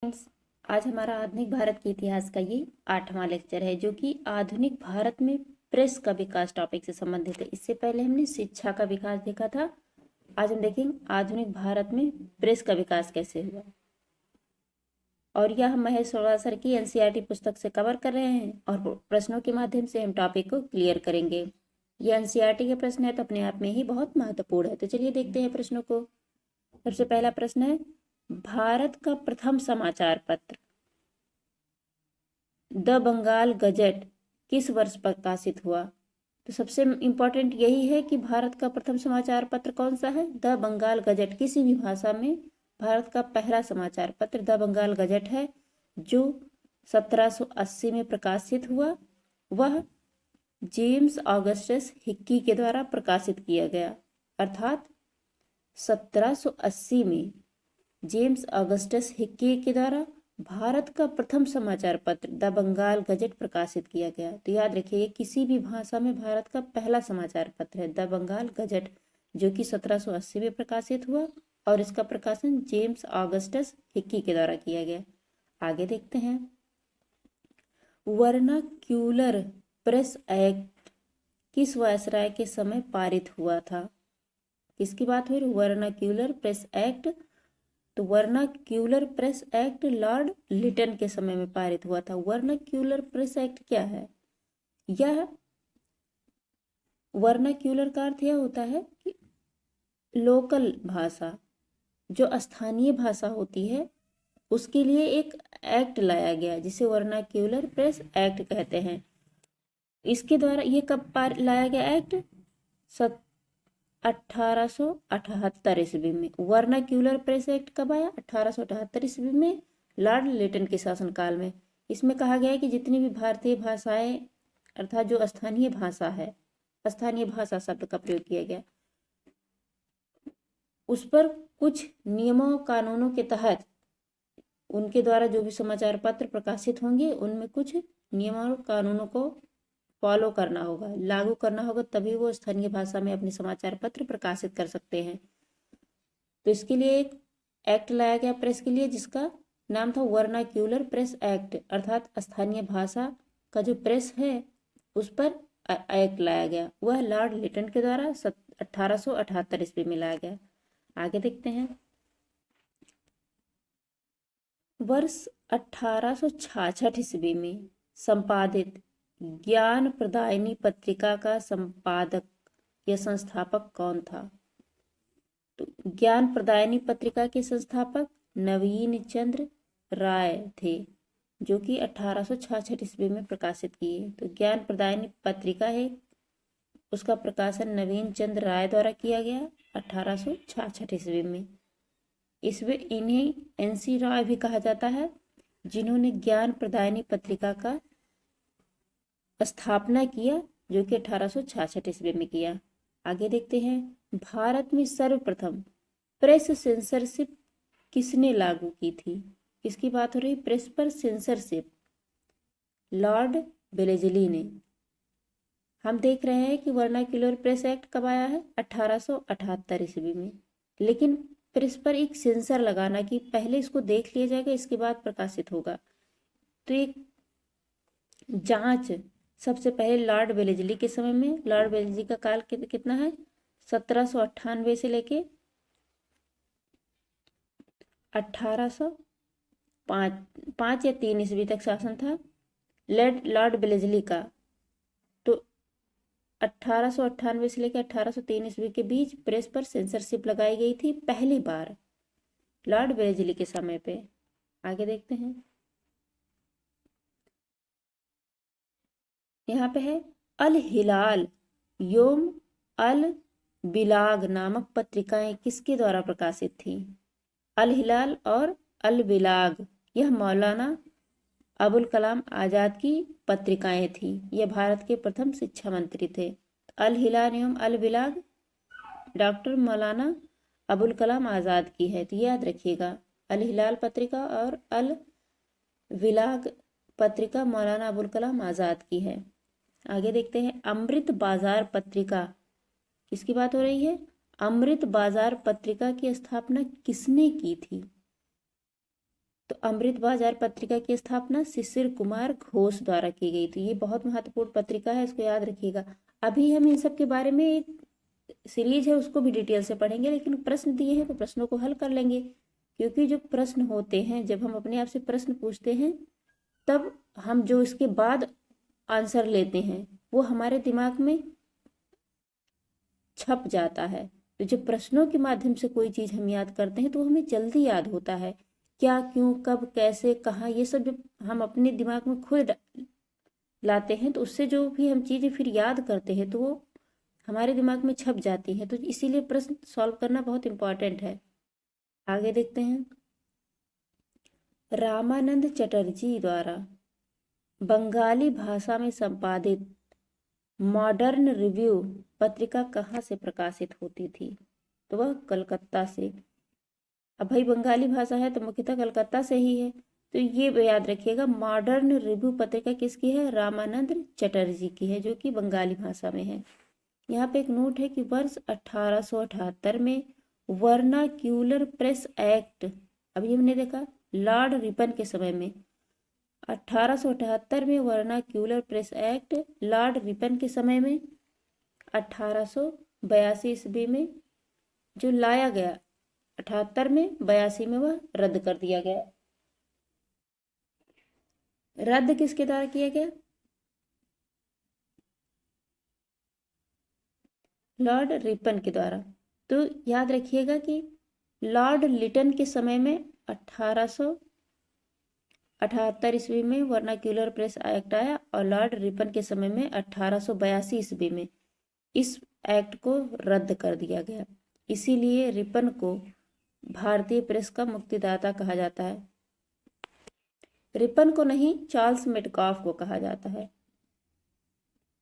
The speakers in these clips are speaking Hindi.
फ्रेंड्स, आज हमारा आधुनिक भारत के इतिहास का ये 8वां लेक्चर है जो कि आधुनिक भारत में प्रेस का विकास टॉपिक से संबंधित है। इससे पहले हमने शिक्षा का विकास देखा था। आज हम देखेंगे आधुनिक भारत में प्रेस का विकास कैसे हुआ, और यह हम महेश सोलर सर की एनसीईआरटी पुस्तक से कवर कर रहे हैं और प्रश्नों के माध्यम से हम टॉपिक को क्लियर करेंगे। ये एनसीईआरटी के प्रश्न है तो अपने आप में ही बहुत महत्वपूर्ण है। तो चलिए देखते हैं प्रश्नों को। सबसे पहला प्रश्न है, भारत का प्रथम समाचार पत्र द बंगाल गजट किस वर्ष प्रकाशित हुआ? तो सबसे इंपॉर्टेंट यही है कि भारत का प्रथम समाचार पत्र कौन सा है? The Bengal Gazette. किसी भी भाषा में भारत का पहला समाचार पत्र द बंगाल गजट है, जो 1780 में प्रकाशित हुआ। वह जेम्स ऑगस्टस हिक्की के द्वारा प्रकाशित किया गया, अर्थात 1780 में जेम्स ऑगस्टस हिक्की के द्वारा भारत का प्रथम समाचार पत्र द बंगाल गजट प्रकाशित किया गया। तो याद रखिए, किसी भी भाषा में भारत का पहला समाचार पत्र है द बंगाल गजट, जो कि 1780 में प्रकाशित हुआ और इसका प्रकाशन जेम्स ऑगस्टस हिक्की के द्वारा किया गया। आगे देखते हैं, वर्नाक्यूलर प्रेस एक्ट किस वायसराय के समय पारित हुआ था? किसकी बात हो रही? Vernacular press act. तो vernacular press act lord Lytton के समय में पारित हुआ था। वर्नाक्यूलर प्रेस एक्ट क्या है? यह वर्नाक्यूलर का अर्थ यह होता है कि लोकल भाषा, जो स्थानीय भाषा होती है, उसके लिए एक एक्ट लाया गया जिसे वर्नाक्यूलर प्रेस एक्ट कहते हैं। इसके द्वारा ये कब लाया गया एक्ट? 1878 ईस्वी में। वर्नाक्यूलर प्रेस एक्ट कब आया? 1878 ईस्वी में, लॉर्ड लिटन के शासनकाल में। इसमें कहा गया है कि जितनी भी भारतीय भाषाएं, अर्थात जो स्थानीय भाषा है, स्थानीय भाषा शब्द का प्रयोग किया गया, उस पर कुछ नियमों कानूनों के तहत उनके द्वारा जो भी समाचार पत्र प्रकाशित होंगे उनमें कुछ नियमों कानूनों को फॉलो करना होगा, लागू करना होगा, तभी वो स्थानीय भाषा में अपने समाचार पत्र प्रकाशित कर सकते हैं। तो इसके लिए एक एक्ट लाया गया प्रेस के लिए, जिसका नाम था वर्नाक्यूलर प्रेस एक्ट, अर्थात स्थानीय भाषा का जो प्रेस है उस पर एक्ट लाया गया। वह लॉर्ड लिटन के द्वारा 1878 ईस्वी में लाया गया। आगे देखते हैं, वर्ष 1866 ईस्वी में संपादित ज्ञान प्रदायिनी पत्रिका का संपादक या संस्थापक कौन था? तो ज्ञान प्रदायिनी पत्रिका के संस्थापक नवीन चंद्र राय थे, जो कि 1866 ईस्वी में प्रकाशित किए। तो ज्ञान प्रदायिनी पत्रिका है, उसका प्रकाशन नवीन चंद्र राय द्वारा किया गया 1866 ईस्वी में। इसमें इन्हें एनसी राय भी कहा जाता है, जिन्होंने ज्ञान प्रदायिनी पत्रिका का स्थापना किया, जो कि 1866 ईस्वी में किया। आगे देखते हैं, भारत में सर्वप्रथम प्रेस सेंसरशिप किसने लागू की थी? किसकी बात हो रही? प्रेस पर सेंसरशिप लॉर्ड वेलेस्ली ने। हम देख रहे हैं कि वर्नाक्यूलर प्रेस एक्ट कब आया है? 1878 ईस्वी में। लेकिन प्रेस पर एक सेंसर लगाना कि पहले इसको देख लिया जाएगा, इसके बाद प्रकाशित होगा, तो एक जांच सबसे पहले लॉर्ड वेलेस्ली के समय में। लॉर्ड वेलेस्ली का काल कितना है? 1798 से लेके 1805 या 3 ईस्वी तक शासन था लॉर्ड वेलेस्ली का। तो 1898 से लेकर 1803 ईस्वी के बीच प्रेस पर सेंसरशिप लगाई गई थी पहली बार लॉर्ड वेलेस्ली के समय पे। आगे देखते हैं, यहाँ पे है अल हिलाल योम अल बिलाग नामक पत्रिकाएं किसके द्वारा प्रकाशित थी? अल हिलाल और अल बिलाग यह मौलाना अबुल कलाम आजाद की पत्रिकाएं थी। यह भारत के प्रथम शिक्षा मंत्री थे। अल हिलाल एवं अल बिलाग डॉक्टर मौलाना अबुल कलाम आजाद की है, तो याद रखिएगा, अल हिलाल पत्रिका और अल बिलाग पत्रिका मौलाना अबुल कलाम आजाद की है। आगे देखते हैं, अमृत बाजार पत्रिका किसकी बात हो रही है? अमृत बाजार पत्रिका की स्थापना किसने की थी? तो अमृत बाजार पत्रिका की स्थापना शिशिर कुमार घोष द्वारा की गई थी। ये बहुत महत्वपूर्ण पत्रिका है, इसको याद रखिएगा। अभी हम इन सब के बारे में एक सीरीज है उसको भी डिटेल से पढ़ेंगे, लेकिन प्रश्न दिए हैं तो प्रश्नों को हल कर लेंगे, क्योंकि जो प्रश्न होते हैं, जब हम अपने आप से प्रश्न पूछते हैं तब हम जो इसके बाद आंसर लेते हैं वो हमारे दिमाग में छप जाता है। तो जब प्रश्नों के माध्यम से कोई चीज़ हम याद करते हैं तो हमें जल्दी याद होता है। क्या, क्यों, कब, कैसे, कहाँ, ये सब जब हम अपने दिमाग में खुद लाते हैं तो उससे जो भी हम चीज़ें फिर याद करते हैं तो वो हमारे दिमाग में छप जाती हैं। तो इसीलिए प्रश्न सॉल्व करना बहुत इम्पॉर्टेंट है। आगे देखते हैं। रामानंद चटर्जी द्वारा बंगाली भाषा में संपादित मॉडर्न रिव्यू पत्रिका कहाँ से प्रकाशित होती थी? तो वह कलकत्ता से। अब भाई बंगाली भाषा है तो मुख्यतः कलकत्ता से ही है, तो ये याद रखिएगा। मॉडर्न रिव्यू पत्रिका किसकी है? रामानंद चटर्जी की है, जो कि बंगाली भाषा में है। यहाँ पे एक नोट है कि वर्ष 1878 में वर्नाक्यूलर प्रेस एक्ट, अभी हमने देखा लॉर्ड रिपन के समय में, 1878 में vernacular press act Lord Ripon के समय में 1882 ईस्वी में जो लाया गया, 78 में, 82 में वह रद्द कर दिया गया। रद्द किसके द्वारा किया गया? लॉर्ड रिपन के द्वारा। तो याद रखिएगा कि लॉर्ड लिटन के समय में 1878 ईस्वी में वर्नाक्यूलर प्रेस एक्ट आया और लॉर्ड रिपन के समय में 1882 ईस्वी में इस एक्ट को रद्द कर दिया गया। इसीलिए रिपन को भारतीय प्रेस का मुक्तिदाता कहा जाता है। रिपन को नहीं, चार्ल्स मेटकाफ को कहा जाता है।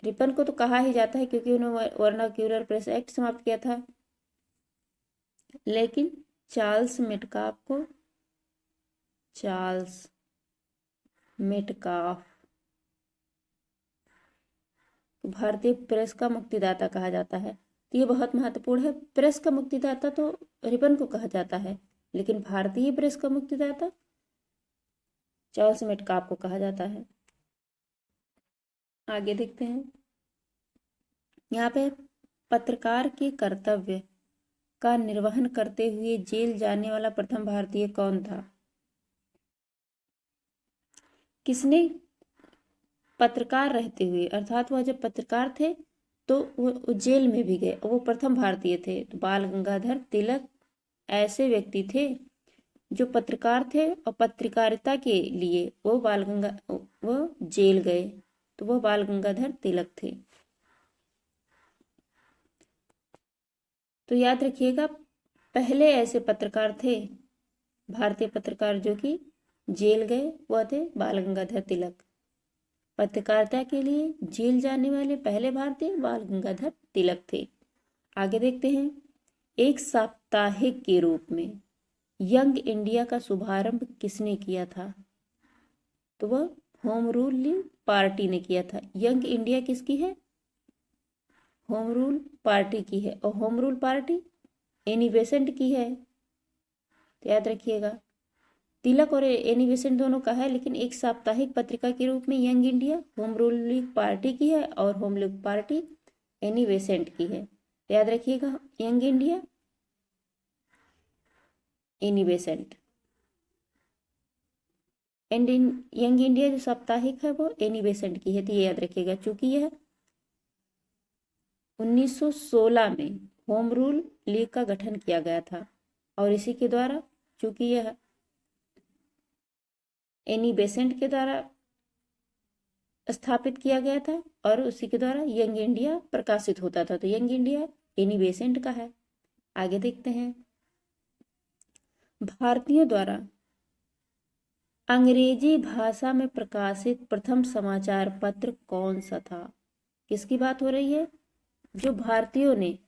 रिपन को तो कहा ही जाता है क्योंकि उन्होंने वर्नाक्यूलर प्रेस एक्ट समाप्त किया था, लेकिन चार्ल्स मेटकाफ को चार्ल्स मेटकाफ भारतीय प्रेस का मुक्तिदाता कहा जाता है। तो ये बहुत महत्वपूर्ण है। प्रेस का मुक्तिदाता तो रिपन को कहा जाता है, लेकिन भारतीय प्रेस का मुक्तिदाता चार्ल्स मेटकाफ को कहा जाता है। आगे देखते हैं। यहाँ पे पत्रकार के कर्तव्य का निर्वहन करते हुए जेल जाने वाला प्रथम भारतीय कौन था? किसने पत्रकार रहते हुए, अर्थात वह जब पत्रकार थे तो वो जेल में भी गए, वो प्रथम भारतीय थे। तो बाल गंगाधर तिलक ऐसे व्यक्ति थे जो पत्रकार थे और पत्रकारिता के लिए वो जेल गए, तो वो बाल गंगाधर तिलक थे। तो याद रखिएगा, पहले ऐसे पत्रकार थे भारतीय पत्रकार जो कि जेल गए, वह थे बाल गंगाधर तिलक। पत्रकारिता के लिए जेल जाने वाले पहले भारतीय बाल गंगाधर तिलक थे। आगे देखते हैं। एक साप्ताहिक के रूप में यंग इंडिया का शुभारंभ किसने किया था? तो वह होम रूल पार्टी ने किया था। यंग इंडिया किसकी है? होम रूल पार्टी की है। और home rule party Annie Besant की है, तो याद रखिएगा। तिलक और एनी बेसेंट दोनों का है, लेकिन एक साप्ताहिक पत्रिका के रूप में young India home rule league party की है और home league party Annie Besant की है। तो याद रखिएगा, young India, Annie Besant. And young India जो साप्ताहिक है वो एनी बेसेंट की है, तो ये याद रखिएगा। चूंकि यह 1916 में होम रूल लीग का गठन किया गया था और इसी के द्वारा, चूंकि यह एनी बेसेंट के द्वारा स्थापित किया गया था और उसी के द्वारा यंग इंडिया प्रकाशित होता था, तो यंग इंडिया एनी बेसेंट का है। आगे देखते हैं। भारतीयों द्वारा अंग्रेजी भाषा में प्रकाशित प्रथम समाचार पत्र कौन सा था? किसकी बात हो रही है? जो भारतीयों ने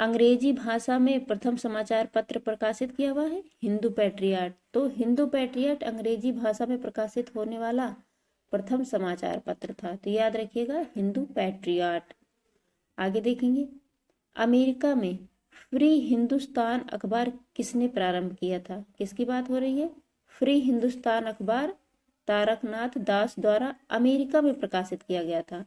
अंग्रेजी भाषा में प्रथम समाचार पत्र प्रकाशित किया हुआ है, हिंदू पैट्रियट। तो हिंदू पैट्रियट अंग्रेजी भाषा में प्रकाशित होने वाला प्रथम समाचार पत्र था, तो याद रखिएगा, हिंदू पैट्रियट। आगे देखेंगे। अमेरिका में फ्री हिंदुस्तान अखबार किसने प्रारंभ किया था? किसकी बात हो रही है? फ्री हिंदुस्तान अखबार तारकनाथ दास द्वारा अमेरिका में प्रकाशित किया गया था।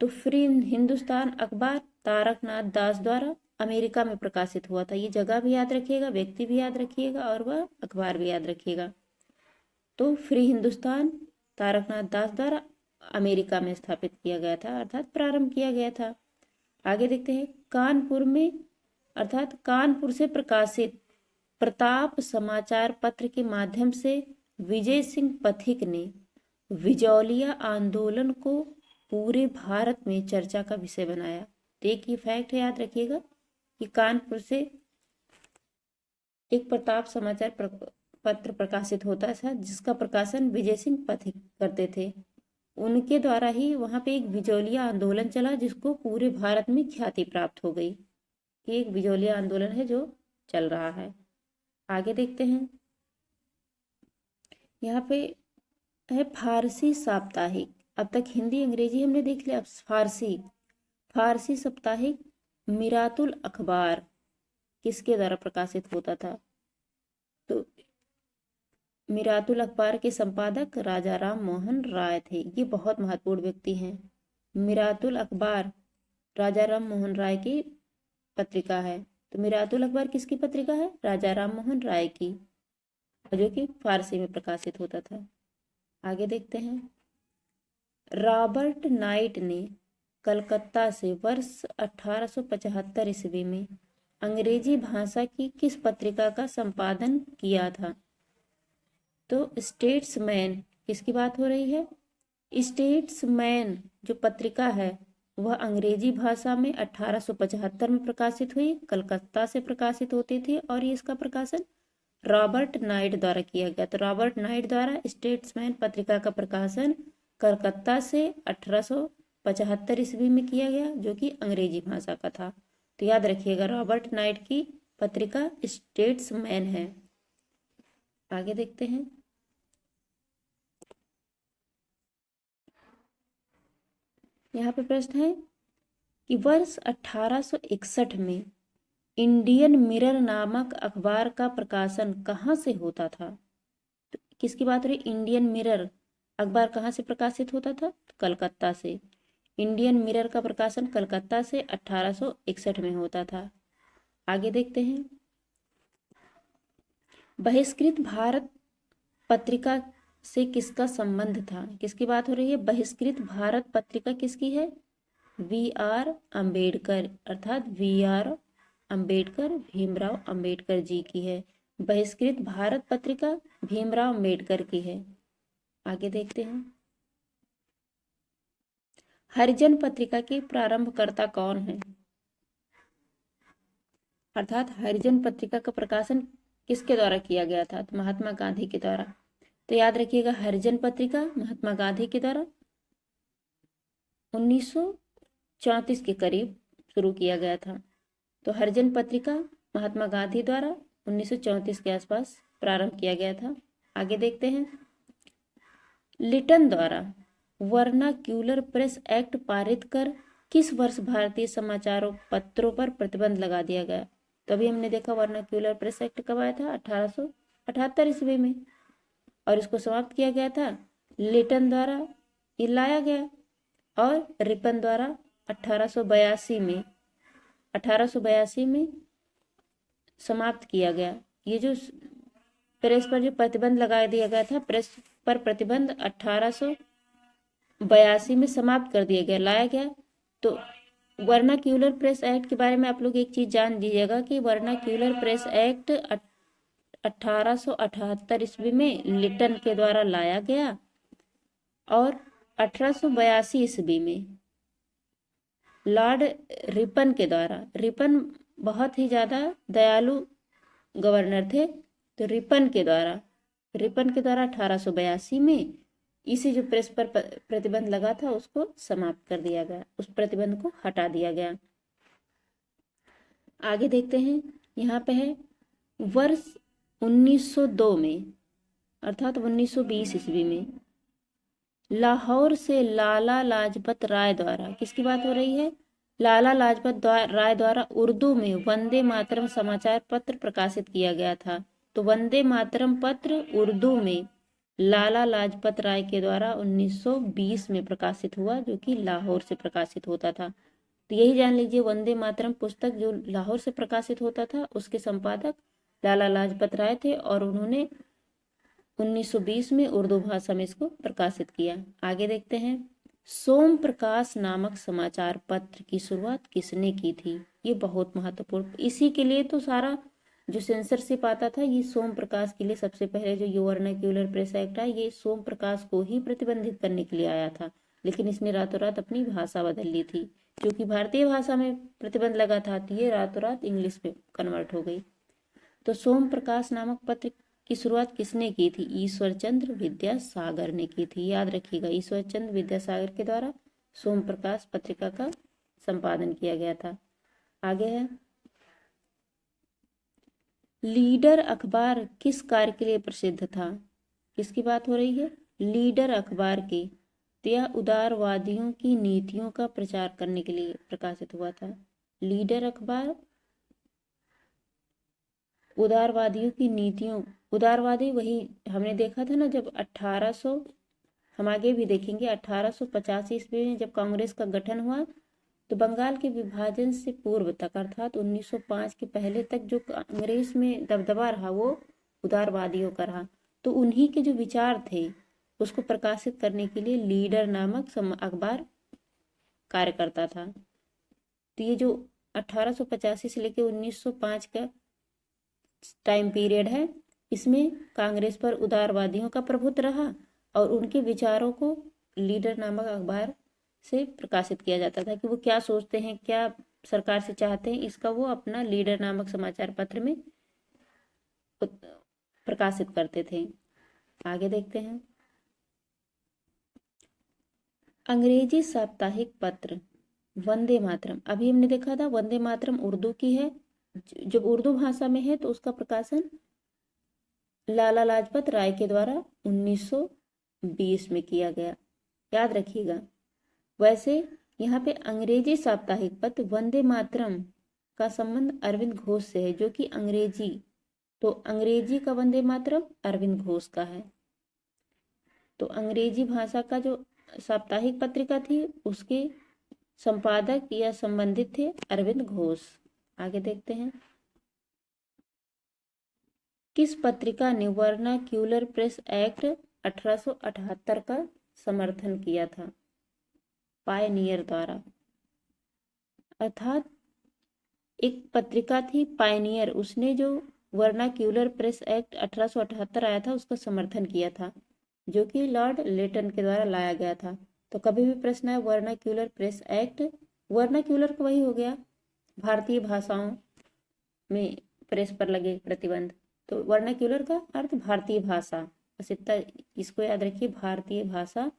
तो फ्री हिंदुस्तान अखबार तारकनाथ दास द्वारा अमेरिका में प्रकाशित हुआ था। ये जगह भी याद रखिएगा, व्यक्ति भी याद रखिएगा और वह अखबार भी याद रखिएगा। तो फ्री हिंदुस्तान तारकनाथ दास द्वारा अमेरिका में स्थापित किया गया था, अर्थात प्रारंभ किया गया था। आगे देखते हैं, कानपुर में अर्थात कानपुर से प्रकाशित प्रताप समाचार पत्र के माध्यम से विजय सिंह पथिक ने विजौलिया आंदोलन को पूरे भारत में चर्चा का विषय बनाया। तो एक ये फैक्ट है, याद रखिएगा कि कानपुर से एक प्रताप समाचार पत्र प्रकाशित होता था जिसका प्रकाशन विजय सिंह पथिक करते थे। उनके द्वारा ही वहां पे एक बिजौलिया आंदोलन चला जिसको पूरे भारत में ख्याति प्राप्त हो गई। ये एक बिजौलिया आंदोलन है जो चल रहा है। आगे देखते हैं, यहाँ पे है फारसी साप्ताहिक। अब तक हिंदी अंग्रेजी हमने देख लिया, फारसी साप्ताहिक मिरातुल अखबार किसके द्वारा प्रकाशित होता था? तो मिरातुल अखबार के संपादक राजा राम मोहन राय थे। ये बहुत महत्वपूर्ण व्यक्ति हैं। मिरातुल अखबार राजा राम मोहन राय की पत्रिका है। तो मिरातुल अखबार किसकी पत्रिका है? राजा राम मोहन राय की, जो कि फारसी में प्रकाशित होता था। आगे देखते हैं, रॉबर्ट नाइट ने कलकत्ता से वर्ष 1875 ईस्वी में अंग्रेजी भाषा की किस पत्रिका का संपादन किया था? तो स्टेट्समैन, किसकी बात हो रही है? स्टेट्समैन जो पत्रिका है वह अंग्रेजी भाषा में 1875 में प्रकाशित हुई, कलकत्ता से प्रकाशित होती थी और ये इसका प्रकाशन रॉबर्ट नाइट द्वारा किया गया। तो रॉबर्ट नाइट द्वारा स्टेट्समैन पत्रिका का प्रकाशन कलकत्ता से 1875 ईस्वी में किया गया, जो कि अंग्रेजी भाषा का था। तो याद रखिएगा, रॉबर्ट नाइट की पत्रिका स्टेट्समैन है। आगे देखते हैं, यहाँ पे प्रश्न है कि वर्ष 1861 में इंडियन मिरर नामक अखबार का प्रकाशन कहाँ से होता था? तो किसकी बात हो रही? इंडियन मिरर अखबार कहाँ से प्रकाशित होता था? तो कलकत्ता से। इंडियन मिरर का प्रकाशन कलकत्ता से 1861 में होता था। आगे देखते हैं, बहिष्कृत भारत पत्रिका से किसका संबंध था? किसकी बात हो रही है? बहिष्कृत भारत पत्रिका किसकी है? वी आर अम्बेडकर, अर्थात वी आर अम्बेडकर, भीमराव अम्बेडकर जी की है। बहिष्कृत भारत पत्रिका भीमराव अम्बेडकर की है। आगे देखते हैं, हरिजन पत्रिका के प्रारंभकर्ता कौन है? अर्थात हरिजन पत्रिका का प्रकाशन किसके द्वारा किया गया था? तो महात्मा गांधी के द्वारा। तो याद रखिएगा, हरिजन पत्रिका महात्मा गांधी के द्वारा 1934 के करीब शुरू किया गया था। तो हरिजन पत्रिका महात्मा गांधी द्वारा 1934 के आसपास प्रारंभ किया गया था। आगे देखते हैं, लिटन द्वारा वर्नाक्यूलर प्रेस एक्ट पारित कर किस वर्ष भारतीय समाचारों पत्रों पर प्रतिबंध लगा दिया गया? तो अभी हमने देखा वर्नाक्यूलर प्रेस एक्ट कब आया था? 1878 ईस्वी में, और इसको समाप्त किया गया था लिटन द्वारा, ये लाया गया, और रिपन द्वारा 1882 में समाप्त किया गया। ये जो प्रेस पर जो प्रतिबंध लगा दिया गया था, प्रेस पर प्रतिबंध 1882 में समाप्त कर दिया गया, लाया गया। तो वर्नाक्यूलर प्रेस एक्ट के बारे में आप लोग एक चीज जान दीजिएगा कि वर्नाक्यूलर प्रेस एक्ट 1878 ईस्वी में लिटन के द्वारा लाया गया, और 1882 ईस्वी में लॉर्ड रिपन के द्वारा, रिपन बहुत ही ज़्यादा दयालु गवर्नर थे, तो रिपन के द्वारा 1882 में इसी जो प्रेस पर प्रतिबंध लगा था उसको समाप्त कर दिया गया, उस प्रतिबंध को हटा दिया गया। आगे देखते हैं, यहाँ पे है वर्ष 1902 में, अर्थात 1920 ईस्वी में लाहौर से लाला लाजपत राय द्वारा, किसकी बात हो रही है? लाला लाजपत राय द्वारा उर्दू में वंदे मातरम समाचार पत्र प्रकाशित किया गया था। तो वंदे मातरम पत्र उर्दू में लाला लाजपत राय के द्वारा 1920 में प्रकाशित हुआ, जो कि लाहौर से प्रकाशित होता था। तो यही जान लीजिए, वंदे मातरम पुस्तक जो लाहौर से प्रकाशित होता था उसके संपादक लाला लाजपत राय थे और उन्होंने 1920 में उर्दू भाषा में इसको प्रकाशित किया। आगे देखते हैं, सोम प्रकाश नामक समाचार पत्र की शुरुआत किसने की थी? ये बहुत महत्वपूर्ण, इसी के लिए तो सारा जो सेंसरशिप आता था ये सोम प्रकाश के लिए। सबसे पहले जो वर्नाक्यूलर प्रेस एक्ट है ये सोम प्रकाश को ही प्रतिबंधित करने के लिए आया था, लेकिन इसने रातों रात अपनी भाषा बदल ली थी। क्योंकि भारतीय भाषा में प्रतिबंध लगा था तो ये रातों रात इंग्लिश में कन्वर्ट हो गई। तो सोम प्रकाश नामक पत्र की शुरुआत किसने की थी? ईश्वर चंद्र विद्यासागर ने की थी। याद रखिएगा, ईश्वर चंद्र विद्यासागर के द्वारा सोम प्रकाश पत्रिका का संपादन किया गया था। आगे है, लीडर अखबार किस कार्य के लिए प्रसिद्ध था? किसकी बात हो रही है? लीडर अखबार की। तो यह उदारवादियों की नीतियों का प्रचार करने के लिए प्रकाशित हुआ था। लीडर अखबार उदारवादियों की नीतियों, उदारवादी वही हमने देखा था ना, जब 1800, हम आगे भी देखेंगे, 1885 ईस्वी में जब कांग्रेस का गठन हुआ तो बंगाल के विभाजन से पूर्व तक अर्थात 1905 के पहले तक जो कांग्रेस में दबदबा रहा वो उदारवादियों का रहा। तो उन्हीं के जो विचार थे उसको प्रकाशित करने के लिए लीडर नामक अखबार कार्य करता था। तो ये जो 1885 से लेकर 1905 का टाइम पीरियड है, इसमें कांग्रेस पर उदारवादियों का प्रभुत्व रहा और उनके विचारों को लीडर नामक अखबार से प्रकाशित किया जाता था कि वो क्या सोचते हैं, क्या सरकार से चाहते हैं, इसका वो अपना लीडर नामक समाचार पत्र में प्रकाशित करते थे। आगे देखते हैं, अंग्रेजी साप्ताहिक पत्र वंदे मातरम, अभी हमने देखा था वंदे मातरम उर्दू की है, जब उर्दू भाषा में है तो उसका प्रकाशन लाला लाजपत राय के द्वारा 1920 में किया गया। याद रखिएगा। वैसे यहाँ पे अंग्रेजी साप्ताहिक पत्र वंदे मातरम का संबंध अरविंद घोष से है, जो कि अंग्रेजी, तो अंग्रेजी का वंदे मातरम अरविंद घोष का है। तो अंग्रेजी भाषा का जो साप्ताहिक पत्रिका थी उसके संपादक या संबंधित थे अरविंद घोष। आगे देखते हैं, किस पत्रिका ने वर्नाक्यूलर प्रेस एक्ट 1878 का समर्थन किया था? पायनियर द्वारा, अर्थात एक पत्रिका थी पायनियर, उसने जो वर्नाक्यूलर प्रेस एक्ट 1878 आया था उसका समर्थन किया था, जो कि लॉर्ड लेटन के द्वारा लाया गया था। तो कभी भी प्रश्न है वर्नाक्यूलर प्रेस एक्ट, वर्नाक्यूलर का वही हो गया भारतीय भाषाओं में प्रेस पर लगे प्रतिबंध, तो वर्नाक्यूलर का अर्थ भारतीय भाषा, बस इतना इसको याद रखिए, भारतीय भाषा,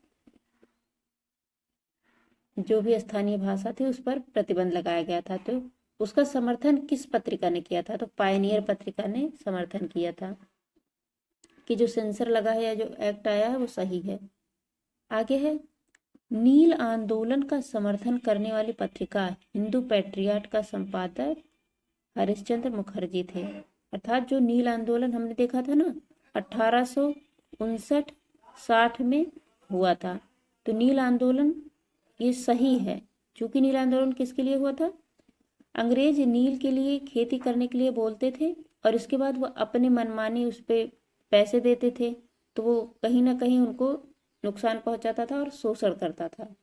जो भी स्थानीय भाषा थी उस पर प्रतिबंध लगाया गया था। तो उसका समर्थन किस पत्रिका ने किया था? तो पायनियर पत्रिका ने समर्थन किया था कि जो सेंसर लगा है या जो एक्ट आया है वो सही है। आगे है, नील आंदोलन का समर्थन करने वाली पत्रिका हिंदू पैट्रियट का संपादक हरिश्चंद्र मुखर्जी थे। अर्थात जो नील आंदोलन हमने देखा था ना 1859-60 में हुआ था, तो नील आंदोलन ये सही है, क्योंकि नील आंदोलन किसके लिए हुआ था? अंग्रेज नील के लिए खेती करने के लिए बोलते थे और इसके बाद वो अपने मनमानी उस पर पैसे देते थे, तो वो कहीं ना कहीं उनको नुकसान पहुंचाता था और शोषण करता था।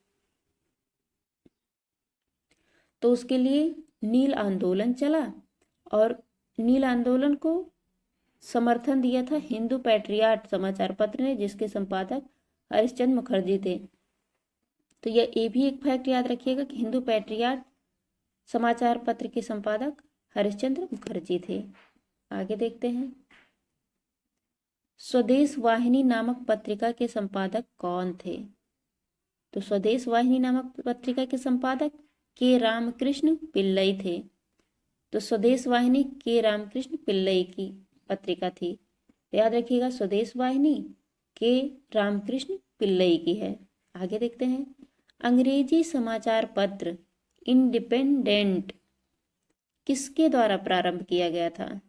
तो उसके लिए नील आंदोलन चला और नील आंदोलन को समर्थन दिया था हिंदू पैट्रियट समाचार पत्र ने, जिसके संपादक हरिश्चंद्र मुखर्जी थे। तो ये भी एक फैक्ट याद रखिएगा कि हिंदू पैट्रियट समाचार पत्र के संपादक हरिश्चंद्र मुखर्जी थे। आगे देखते हैं, स्वदेश वाहिनी नामक पत्रिका के संपादक कौन थे? तो स्वदेश वाहिनी नामक पत्रिका के संपादक के रामकृष्ण पिल्लई थे। तो स्वदेश वाहिनी के रामकृष्ण पिल्लई की पत्रिका थी। याद रखिएगा, स्वदेश वाहिनी के रामकृष्ण पिल्लई की है। आगे देखते हैं, अंग्रेजी समाचार पत्र इंडिपेंडेंट किसके द्वारा प्रारंभ किया गया था?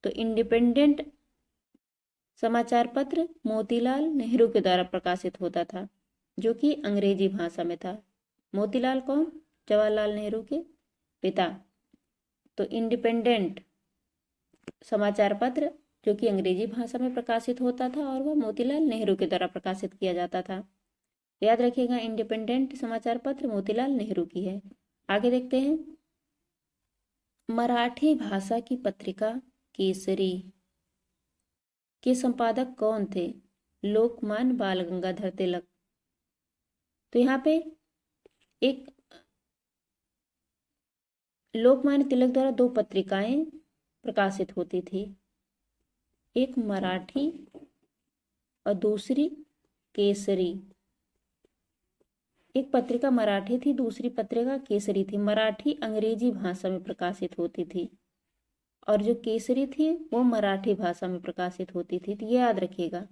तो इंडिपेंडेंट समाचार पत्र मोतीलाल नेहरू के द्वारा प्रकाशित होता था, जो कि अंग्रेजी भाषा में था। मोतीलाल कौन? जवाहरलाल नेहरू के पिता। तो इंडिपेंडेंट समाचार पत्र जो कि अंग्रेजी भाषा में प्रकाशित होता था और वह मोतीलाल नेहरू के द्वारा प्रकाशित किया जाता था। याद रखिएगा, इंडिपेंडेंट समाचार पत्र मोतीलाल नेहरू की है। आगे देखते हैं, मराठी भाषा की पत्रिका केसरी के संपादक कौन थे? लोकमान्य बाल गंगाधर तिलक। तो यहाँ पे एक लोकमान्य तिलक द्वारा दो पत्रिकाएं प्रकाशित होती थी, एक मराठी और दूसरी केसरी। एक पत्रिका मराठी थी, दूसरी पत्रिका केसरी थी। मराठी अंग्रेजी भाषा में प्रकाशित होती थी और जो केसरी थी वो मराठी भाषा में प्रकाशित होती थी। तो ये याद रखिएगा,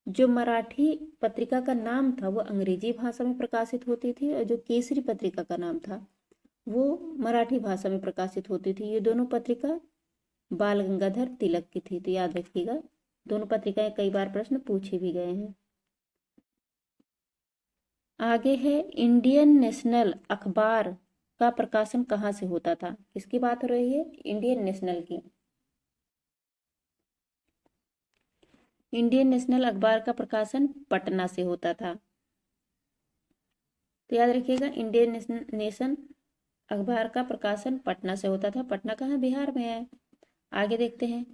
जो मराठी पत्रिका का नाम था वो अंग्रेजी भाषा में प्रकाशित होती थी और जो केसरी पत्रिका का नाम था वो मराठी भाषा में प्रकाशित होती थी। ये दोनों पत्रिका बाल गंगाधर तिलक की थी। तो याद रखिएगा, दोनों पत्रिकाएं कई बार प्रश्न पूछे भी गए हैं। आगे है, इंडियन नेशनल अखबार का प्रकाशन कहाँ से होता था? किसकी बात हो रही है? इंडियन नेशनल की। इंडियन नेशनल अखबार का प्रकाशन पटना से होता था। तो याद रखिएगा, इंडियन नेशन अखबार का प्रकाशन पटना से होता था। पटना कहाँ? बिहार में है। आगे देखते हैं,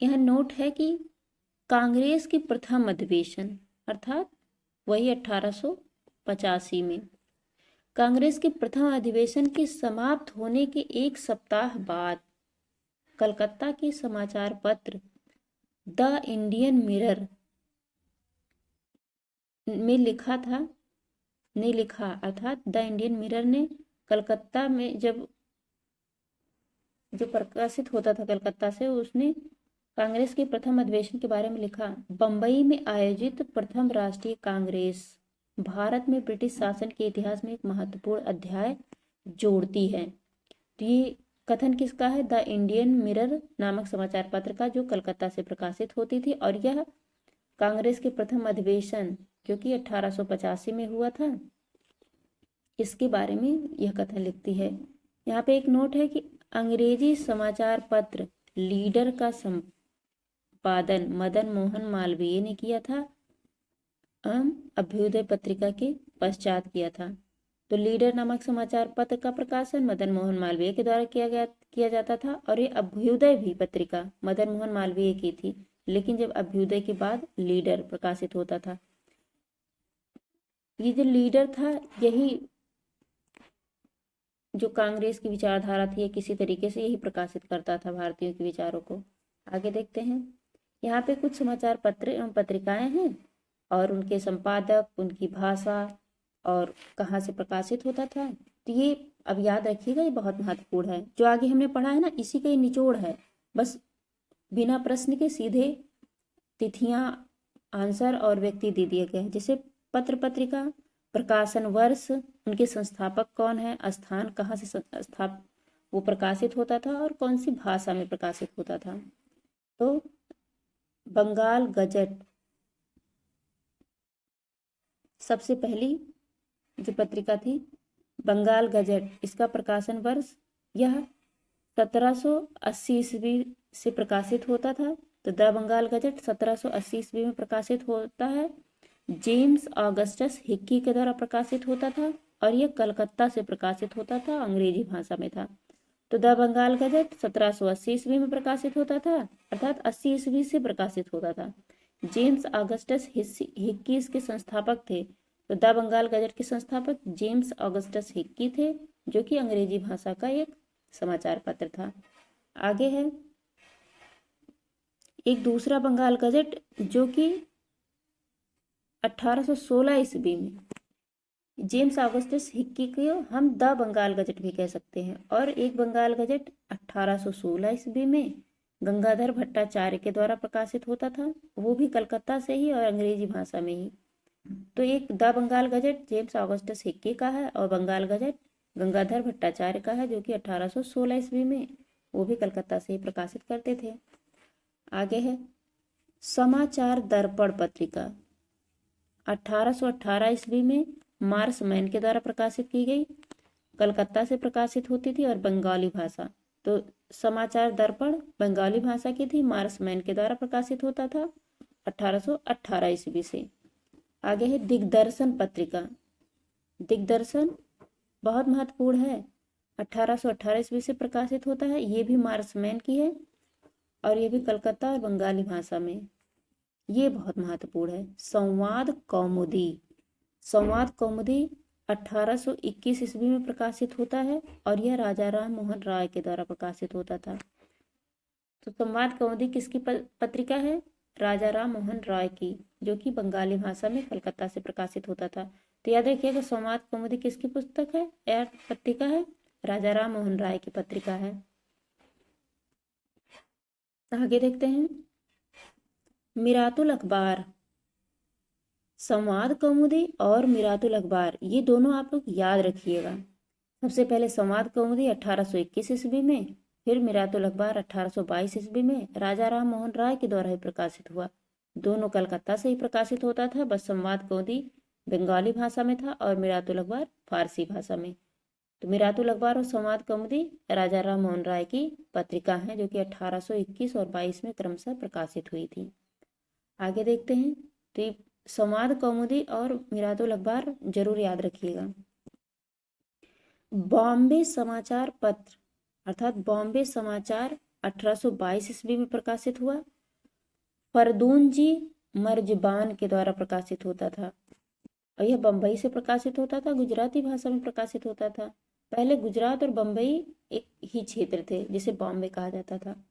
यह नोट है कि कांग्रेस की प्रथम अधिवेशन अर्थात वही 1885 में कांग्रेस के प्रथम अधिवेशन के समाप्त होने के एक सप्ताह बाद कलकत्ता के समाचार पत्र द इंडियन मिरर में लिखा था, ने लिखा अर्थात द इंडियन मिरर ने कलकत्ता में जो प्रकाशित होता था कलकत्ता से, उसने कांग्रेस के प्रथम अधिवेशन के बारे में लिखा। बंबई में आयोजित प्रथम राष्ट्रीय कांग्रेस भारत में ब्रिटिश शासन के इतिहास में एक महत्वपूर्ण अध्याय जोड़ती है। तो ये कथन किसका है? द इंडियन मिरर नामक समाचार पत्र का, जो कलकत्ता से प्रकाशित होती थी और यह कांग्रेस के प्रथम अधिवेशन जो कि 1885 में हुआ था, इसके बारे में यह कथन लिखती है। यहाँ पे एक नोट है कि अंग्रेजी समाचार पत्र लीडर का संपादन मदन मोहन मालवीय ने किया था, अभ्युदय पत्रिका के पश्चात किया था। तो लीडर नामक समाचार पत्र का प्रकाशन मदन मोहन मालवीय के द्वारा किया जाता था और ये अभ्युदय भी पत्रिका मदन मोहन मालवीय की थी, लेकिन जब अभ्युदय के बाद लीडर प्रकाशित होता था। ये जो लीडर था, यही जो कांग्रेस की विचारधारा थी, किसी तरीके से यही प्रकाशित करता था भारतीयों के विचारों को। आगे देखते हैं, यहाँ पे कुछ समाचार पत्र एवं पत्रिकाएं हैं और उनके संपादक, उनकी भाषा और कहाँ से प्रकाशित होता था। तो ये अब याद रखिएगा, ये बहुत महत्वपूर्ण है। जो आगे हमने पढ़ा है ना, इसी का ये निचोड़ है। बस बिना प्रश्न के सीधे तिथियां, आंसर और व्यक्ति दे दिए गए हैं। जैसे पत्र पत्रिका, प्रकाशन वर्ष, उनके संस्थापक कौन है, स्थान कहाँ से वो प्रकाशित होता था और कौन सी भाषा में प्रकाशित होता था। तो बंगाल गजट सबसे पहली जो पत्रिका थी, बंगाल गजट, इसका प्रकाशन वर्ष यह 1780 ईस्वी से प्रकाशित होता था। तो द बंगाल गजट 1780 ईस्वी में प्रकाशित होता है। जेम्स ऑगस्टस हिक्की के द्वारा प्रकाशित होता था और यह कलकत्ता से प्रकाशित होता था, अंग्रेजी भाषा में था। तो द बंगाल गजट 1780 ईस्वी में प्रकाशित होता था, अर्थात 80 ईस्वी से प्रकाशित होता था। जेम्स ऑगस्टस हिक्की इसके संस्थापक थे। तो द बंगाल गजट के संस्थापक जेम्स ऑगस्टस हिक्की थे, जो कि अंग्रेजी भाषा का एक समाचार पत्र था। आगे है एक दूसरा बंगाल गजट जो कि 1816 ईस्वी में, जेम्स ऑगस्टस हिक्की को हम द बंगाल गजट भी कह सकते हैं। और एक बंगाल गजट 1816 ईस्वी में गंगाधर भट्टाचार्य के द्वारा प्रकाशित होता था, वो भी कलकत्ता से ही और अंग्रेजी भाषा में ही। तो एक the Bengal Gazette James Augustus Hicky का है और बंगाल गजट गंगाधर भट्टाचार्य का है, जो कि 1816 ईस्वी में वो भी कलकत्ता से ही प्रकाशित करते थे। आगे है समाचार दर्पण पत्रिका 1818 ईस्वी में मार्श मैन के द्वारा प्रकाशित की गई, कलकत्ता से प्रकाशित होती थी और बंगाली भाषा। तो समाचार दर्पण बंगाली भाषा की थी, मार्श मैन के द्वारा प्रकाशित होता था 1818 ईस्वी से। आगे है दिग्दर्शन पत्रिका। दिग्दर्शन बहुत महत्वपूर्ण है, 1818 ईस्वी से प्रकाशित होता है। ये भी मार्श मैन की है और ये भी कलकत्ता और बंगाली भाषा में। ये बहुत महत्वपूर्ण है। संवाद कौमुदी। संवाद कौमुदी 1821 ईस्वी में प्रकाशित होता है और यह राजा राम मोहन राय के द्वारा प्रकाशित होता था। तो संवाद कौमुदी किसकी पत्रिका है? राजा राम मोहन राय की, जो कि बंगाली भाषा में कलकत्ता से प्रकाशित होता था। तो याद रखिएगा संवाद कौमुदी किसकी पुस्तक है या पत्रिका है? राजा राम मोहन राय की पत्रिका है। आगे देखते हैं मिरातुल अखबार। संवाद कौमुदी और मिरातुल अखबार ये दोनों आप लोग याद रखिएगा। सबसे पहले संवाद कौमुदी 1821 ईस्वी में, फिर मिरातुल अखबार 1822 ईस्वी में राजा राम मोहन राय के द्वारा ही प्रकाशित हुआ। दोनों कलकत्ता से ही प्रकाशित होता था, बस संवाद कौमुदी बंगाली भाषा में था और मिरातुल अखबार फारसी भाषा में। तो मिरातुल अखबार और संवाद कौमुदी राजा राम मोहन राय की पत्रिका हैं, जो कि 1821 और 22 में क्रमशः प्रकाशित हुई थी। आगे देखते हैं। तो संवाद कौमुदी और मिरातुल अखबार जरूर याद रखिएगा। बॉम्बे समाचार पत्र अर्थात बॉम्बे समाचार 1822 ईस्वी में प्रकाशित हुआ। फरदून जी मर्जबान के द्वारा प्रकाशित होता था और यह बम्बई से प्रकाशित होता था, गुजराती भाषा में प्रकाशित होता था। पहले गुजरात और बम्बई एक ही क्षेत्र थे जिसे बॉम्बे कहा जाता था।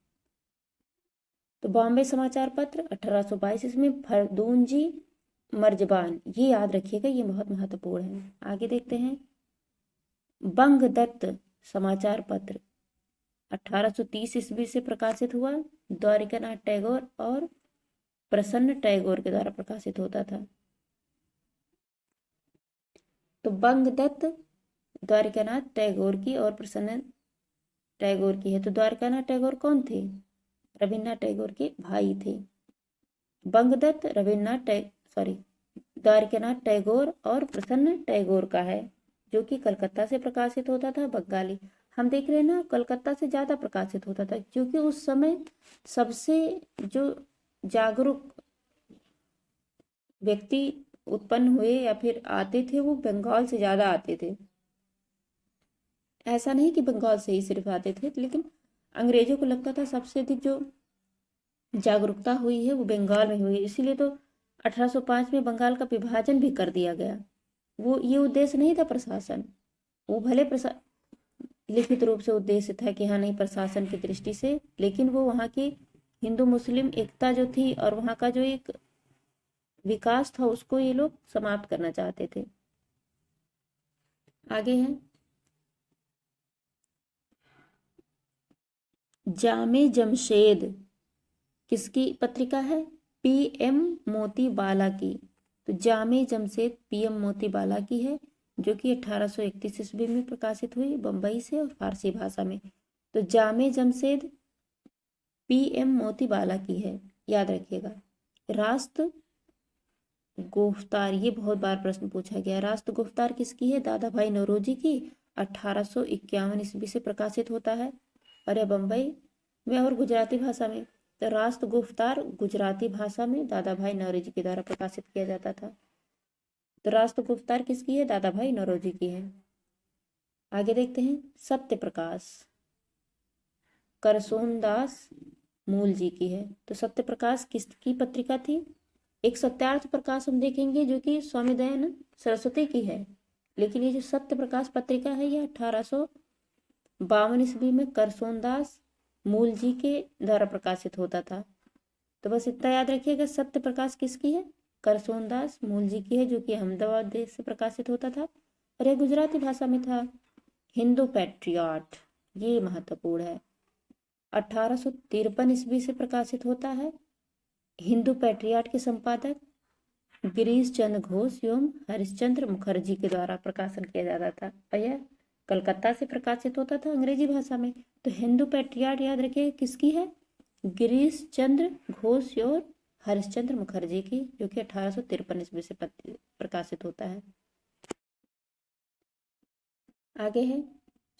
तो बॉम्बे समाचार पत्र 1822 ईस्वी, फरदून जी मर्जबान, ये याद रखिएगा, ये बहुत महत्वपूर्ण है। आगे देखते हैं बंगदत्त समाचार पत्र 1830 ईस्वी से प्रकाशित हुआ। द्वारिकानाथ टैगोर और प्रसन्न टैगोर के द्वारा प्रकाशित होता था। तो बंगदत्त द्वारिकानाथ टैगोर की और प्रसन्न टैगोर की है। तो द्वारिकानाथ टैगोर कौन थे? रविन्द्रनाथ टैगोर के भाई थे। बंगदत्त द्वारिकानाथ टैगोर और प्रसन्न टैगोर का है, जो कि कलकत्ता से प्रकाशित होता था, बंगाली। हम देख रहे हैं ना, कलकत्ता से ज्यादा प्रकाशित होता था, क्योंकि उस समय सबसे जो जागरूक व्यक्ति उत्पन्न हुए या फिर आते थे वो बंगाल से ज्यादा आते थे। ऐसा नहीं कि बंगाल से ही सिर्फ आते थे, लेकिन अंग्रेजों को लगता था सबसे अधिक जो जागरूकता हुई है वो बंगाल में हुई है। इसीलिए तो 1805 में बंगाल का विभाजन भी कर दिया गया। वो ये उद्देश्य नहीं था प्रशासन, वो भले लिखित रूप से उद्देश्य था कि हाँ नहीं प्रशासन की दृष्टि से, लेकिन वो वहाँ की हिंदू मुस्लिम एकता जो थी और वहाँ का जो एक विकास था उसको ये लोग समाप्त करना चाहते थे। आगे है जामे जमशेद, किसकी पत्रिका है? पीएम मोती बाला की। तो जामे जमशेद पीएम मोती बाला की है, जो कि 1831 ईस्वी में प्रकाशित हुई बम्बई से और फारसी भाषा में। तो जामे जमशेद पीएम मोती बाला की है, याद रखिएगा। रास्त गुफ्तार, ये बहुत बार प्रश्न पूछा गया। रास्त गुफ्तार किसकी है? दादा भाई नौरोजी की, 1851 ईस्वी से प्रकाशित होता है और यह बम्बई में और गुजराती भाषा में। तो रास्त गुफ्तार गुजराती भाषा में दादा भाई नौरोजी के द्वारा प्रकाशित किया जाता था। तो रास्त गुफ्तार किसकी है? दादा भाई नौरोजी की है। आगे देखते हैं सत्य प्रकाश, करसोनदास मूल जी की है। तो सत्य प्रकाश किसकी पत्रिका थी? एक सत्यार्थ प्रकाश हम देखेंगे जो कि स्वामी दयानंद सरस्वती की है, लेकिन ये जो सत्य प्रकाश पत्रिका है ये 1852 ईस्वी में करसोनदास मूल जी के द्वारा प्रकाशित होता था। तो बस इतना याद रखिएगा, सत्य प्रकाश किसकी है? करसोनदास मूल जी की है, जो कि अहमदाबाद देश से प्रकाशित होता था और यह गुजराती भाषा में था। हिंदू पैट्रियट, ये महत्वपूर्ण है, 1853 ईस्वी से प्रकाशित होता है। हिंदू पैट्रियट के संपादक गिरीश चंद्र घोष एवं हरिश्चंद्र मुखर्जी के द्वारा प्रकाशन किया जाता था और यह कलकत्ता से प्रकाशित होता था अंग्रेजी भाषा में। तो हिंदू पैट्रियट याद रखिए किसकी है? गिरीश चंद्र घोष और हरिश्चंद्र मुखर्जी की, जो कि 1853 ईस्वी से प्रकाशित होता है। आगे है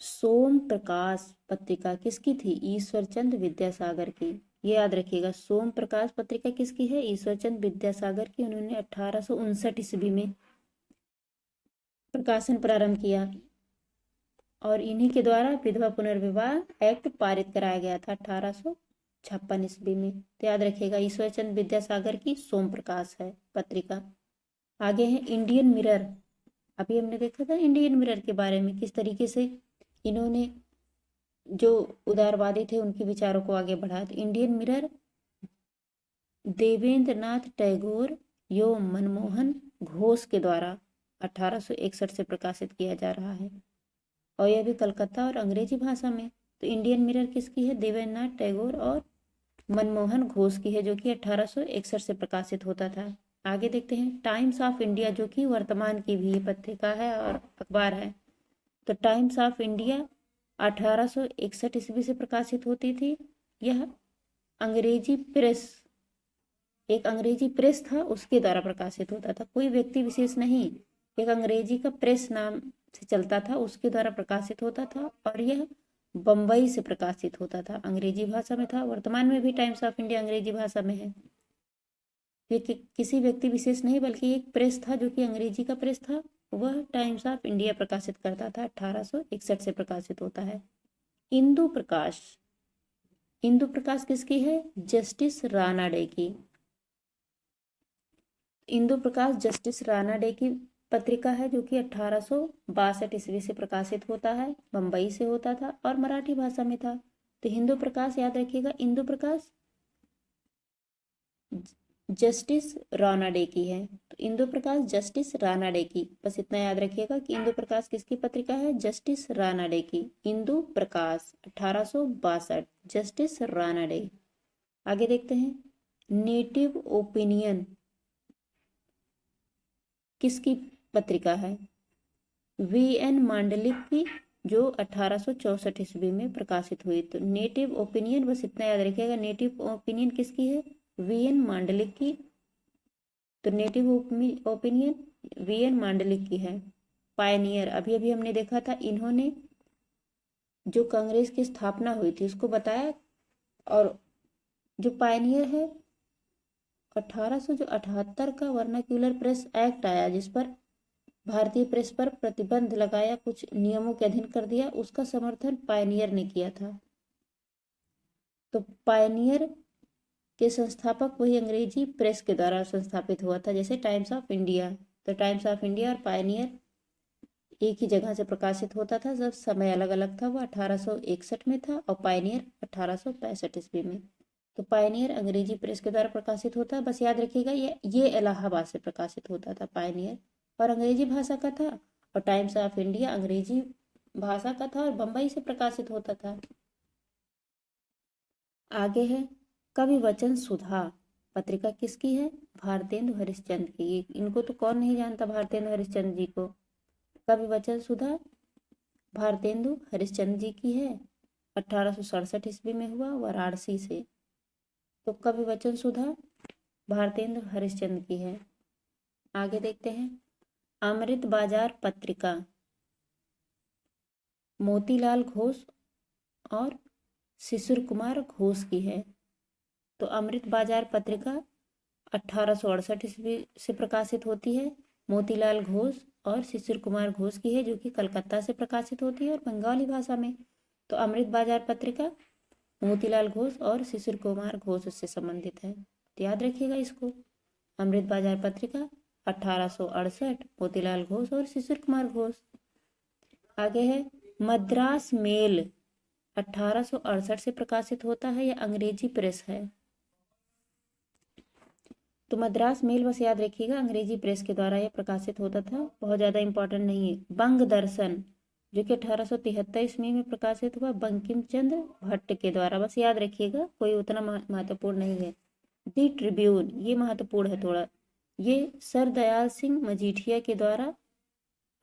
सोम प्रकाश पत्रिका किसकी थी? ईश्वरचंद विद्यासागर की। ये याद रखिएगा, सोम प्रकाश पत्रिका किसकी है? ईश्वरचंद विद्यासागर की। उन्होंने 1859 ईस्वी में प्रकाशन प्रारंभ किया और इन्हीं के द्वारा विधवा पुनर्विवाह एक्ट पारित कराया गया था 1856 ईस्वी में। तो याद रखिएगा, ईश्वरचंद विद्यासागर की सोम प्रकाश है पत्रिका। आगे है इंडियन मिरर। अभी हमने देखा था इंडियन मिरर के बारे में, किस तरीके से इन्होंने जो उदारवादी थे उनके विचारों को आगे बढ़ाया। तो इंडियन मिरर देवेंद्र नाथ टैगोर एवं मनमोहन घोष के द्वारा 1861 से प्रकाशित किया जा रहा है और यह भी कलकत्ता और अंग्रेजी भाषा में। तो इंडियन मिरर किसकी है? देवेंद्र नाथ टैगोर और मनमोहन घोष की है, जो कि 1861 से प्रकाशित होता था। आगे देखते हैं टाइम्स ऑफ इंडिया, जो कि वर्तमान की भी पत्रिका है और अखबार है। तो टाइम्स ऑफ इंडिया 1861 ईस्वी से प्रकाशित होती थी। यह अंग्रेजी प्रेस, एक अंग्रेजी प्रेस था उसके द्वारा प्रकाशित होता था, कोई व्यक्ति विशेष नहीं, एक अंग्रेजी का प्रेस नाम से चलता था, उसके द्वारा प्रकाशित होता था और यह बम्बई से प्रकाशित होता था, अंग्रेजी भाषा में था। वर्तमान में भी टाइम्स ऑफ इंडिया अंग्रेजी भाषा में है। ये किसी व्यक्ति विशेष नहीं बल्कि एक प्रेस था जो कि अंग्रेजी का प्रेस था, वह टाइम्स ऑफ इंडिया प्रकाशित करता था। 1861 से प्रकाशित होता है। इंदु प्रकाश, इंदु प्रकाश किसकी है? जस्टिस रानाडे की। इंदु प्रकाश जस्टिस रानाडे की पत्रिका है, जो कि 1862 ईस्वी से प्रकाशित होता है, बम्बई से होता था और मराठी भाषा में था। तो हिंदू प्रकाश याद रखिएगा, इंदु प्रकाश जस्टिस रानाडे की है। तो इंदु प्रकाश जस्टिस रानाडे की, बस इतना याद रखिएगा कि इंदु प्रकाश किसकी पत्रिका है? जस्टिस रानाडे की। इंदु प्रकाश 1862, जस्टिस रानाडे। आगे देखते हैं नेटिव ओपिनियन किसकी पत्रिका है? वी.एन. मांडलिक की, जो 1864 ईस्वी में प्रकाशित हुई। तो नेटिव ओपिनियन, बस इतना याद रखिएगा, नेटिव ओपिनियन किसकी है? वी.एन. मांडलिक की। तो नेटिव ओपिनियन वी.एन. मांडलिक की है। पायनियर, अभी अभी हमने देखा था, इन्होंने जो कांग्रेस की स्थापना हुई थी उसको बताया। और जो पायनियर है 1878 का वर्नाक्यूलर प्रेस एक्ट आया, जिस पर भारतीय प्रेस पर प्रतिबंध लगाया, कुछ नियमों के अधीन कर दिया, उसका समर्थन पायनियर ने किया था। तो पायनियर के संस्थापक वही अंग्रेजी प्रेस के द्वारा संस्थापित हुआ था, जैसे टाइम्स ऑफ इंडिया। तो टाइम्स ऑफ इंडिया और पायनियर एक ही जगह से प्रकाशित होता था, जब समय अलग अलग था। वो 1861 में था और पायनियर 1865 ईस्वी में। तो पायनियर अंग्रेजी प्रेस के द्वारा प्रकाशित होता है, बस याद रखिएगा ये इलाहाबाद से प्रकाशित होता था पायनियर, और अंग्रेजी भाषा का था। और टाइम्स ऑफ इंडिया अंग्रेजी भाषा का था और बम्बई से प्रकाशित होता था। आगे है कवि वचन सुधा पत्रिका किसकी है? भारतेंदु हरिश्चंद्र की। इनको तो कौन नहीं जानता, भारतेंदु हरिश्चंद्र जी को। कवि वचन सुधा भारतेंदु हरिश्चंद्र जी की है, 1867 ईस्वी में हुआ, वाराणसी से। तो कवि वचन सुधा भारतेंदु हरिश्चंद्र की है। आगे देखते हैं अमृत बाजार पत्रिका मोतीलाल घोष और शिशिर कुमार घोष की है। तो अमृत बाजार पत्रिका 1868 ईस्वी से प्रकाशित होती है, मोतीलाल घोष और शिशिर कुमार घोष की है, जो कि कलकत्ता से प्रकाशित होती है और बंगाली भाषा में। तो अमृत बाजार पत्रिका मोतीलाल घोष और शिशिर कुमार घोष से संबंधित है, तो याद रखिएगा इसको। अमृत बाजार पत्रिका 1868, मोतीलाल घोष और शिशिर कुमार घोष। आगे है मद्रास मेल 1868 से प्रकाशित होता है, यह अंग्रेजी प्रेस है। तो मद्रास मेल बस याद रखिएगा, अंग्रेजी प्रेस के द्वारा यह प्रकाशित होता था, बहुत ज़्यादा इंपॉर्टेंट नहीं है। बंग दर्शन जो कि 1873 ईस्वी में प्रकाशित हुआ बंकिम चंद्र भट्ट के द्वारा, बस याद रखिएगा, कोई उतना महत्वपूर्ण नहीं है। दी ट्रिब्यून, ये महत्वपूर्ण है थोड़ा, ये सर दयाल सिंह मजीठिया के द्वारा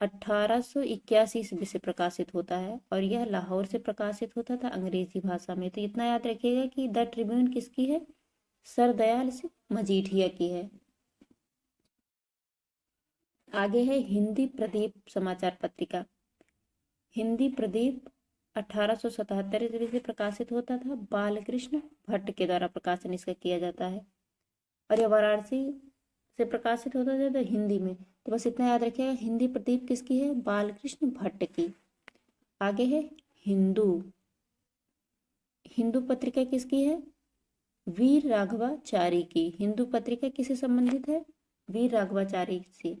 1881 ईस्वी से प्रकाशित होता है और यह लाहौर से प्रकाशित होता था अंग्रेजी भाषा में। तो इतना याद रखिएगा कि द ट्रिब्यून किसकी है? सर दयाल सिंह मजीठिया की है। आगे है हिंदी प्रदीप समाचार पत्रिका। हिंदी प्रदीप 1877 ईस्वी से प्रकाशित होता था। बालकृष्ण भट्ट के द्वारा प्रकाशन इसका किया जाता है और यह वाराणसी से प्रकाशित होता था तो हिंदी में। तो बस इतना याद रखिएगा, हिंदी प्रदीप किसकी है? बालकृष्ण भट्ट की। आगे है हिंदू। हिंदू पत्रिका किसकी है? वीर राघवाचारी की। हिंदू पत्रिका किससे संबंधित है? वीर राघवाचारी से।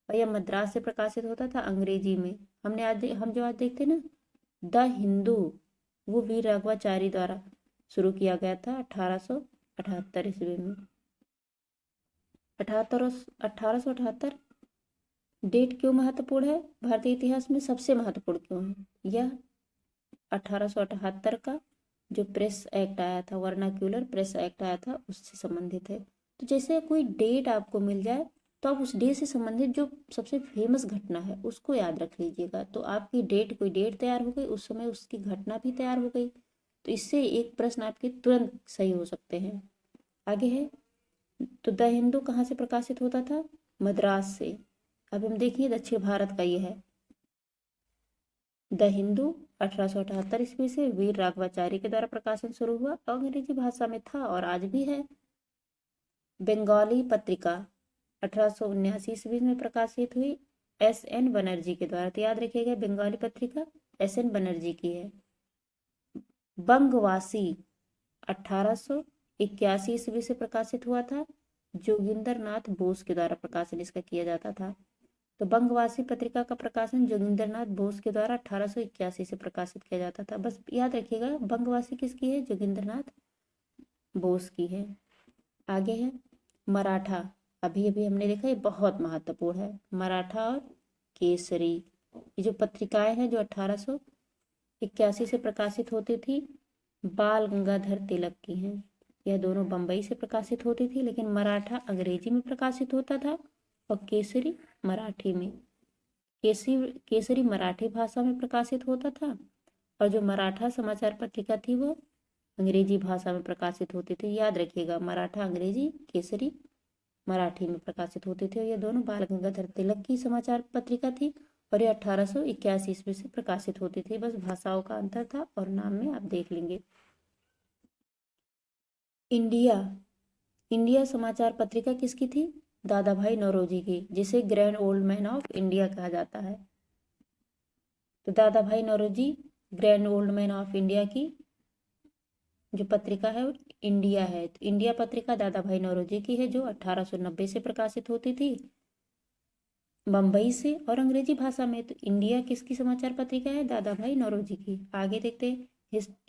और यह मद्रास से प्रकाशित होता था अंग्रेजी में। हम जो आज देखते हैं ना द हिंदू, वो वीर राघवाचारी द्वारा शुरू किया गया था 1878 ईस्वी में। 1878 डेट क्यों महत्वपूर्ण है? भारतीय इतिहास में सबसे महत्वपूर्ण क्यों है? यह 1878 का जो प्रेस एक्ट आया था, वर्नाक्यूलर प्रेस एक्ट आया था, उससे संबंधित है। तो जैसे कोई डेट आपको मिल जाए तो आप उस डेट से संबंधित जो सबसे फेमस घटना है उसको याद रख लीजिएगा। तो आपकी डेट, कोई डेट तैयार हो गई, उस समय उसकी घटना भी तैयार हो गई, तो इससे एक प्रश्न आपके तुरंत सही हो सकते हैं। आगे है तो द हिंदू कहाँ से प्रकाशित होता था? मद्रास से। अब हम देखिए दक्षिण भारत का ये है। द हिंदू 1878 ईस्वी से वीर राघवाचारी के द्वारा प्रकाशन शुरू हुआ, अंग्रेजी भाषा में था और आज भी है। बंगाली पत्रिका 1879 ईस्वी में प्रकाशित हुई S.N. बनर्जी के द्वारा। तो याद रखिएगा बंगाली पत्रिका S.N. बनर्जी की है। बंगवासी 1881 ईस्वी से प्रकाशित हुआ था। जोगिंदर नाथ बोस के द्वारा प्रकाशन इसका किया जाता था। तो बंगवासी पत्रिका का प्रकाशन जोगिंदर नाथ बोस के द्वारा 1881 से प्रकाशित किया जाता था। बस याद रखिएगा बंगवासी किसकी है? जोगिंदर नाथ बोस की है। आगे है मराठा। अभी अभी हमने देखा ये बहुत महत्वपूर्ण है। मराठा और केसरी, ये जो पत्रिकाएं हैं जो 1881 से प्रकाशित होती थी, बाल गंगाधर तिलक की हैं। यह दोनों बंबई से प्रकाशित होती थी, लेकिन मराठा अंग्रेजी में प्रकाशित होता था और केसरी मराठी में। केसरी मराठी भाषा में प्रकाशित होता था और जो मराठा समाचार पत्रिका थी वो अंग्रेजी भाषा में प्रकाशित होती थी। याद रखिएगा मराठा अंग्रेजी, केसरी मराठी में प्रकाशित होते थे। और ये दोनों बाल गंगाधर तिलक की समाचार पत्रिका थी और ये 1881 ईस्वी से प्रकाशित होती थी। बस भाषाओं का अंतर था और नाम में आप देख लेंगे। इंडिया समाचार पत्रिका किसकी थी? दादा भाई नौरोजी की, जिसे grand old man of India कहा जाता है। तो Dadabhai Naoroji grand old man of India की जो पत्रिका है वो इंडिया है। तो इंडिया पत्रिका दादा भाई नौरोजी की है, जो 1890 से प्रकाशित होती थी बम्बई से और अंग्रेजी भाषा में। तो इंडिया किसकी समाचार पत्रिका है? दादा भाई नौरोजी की। आगे देखते हैं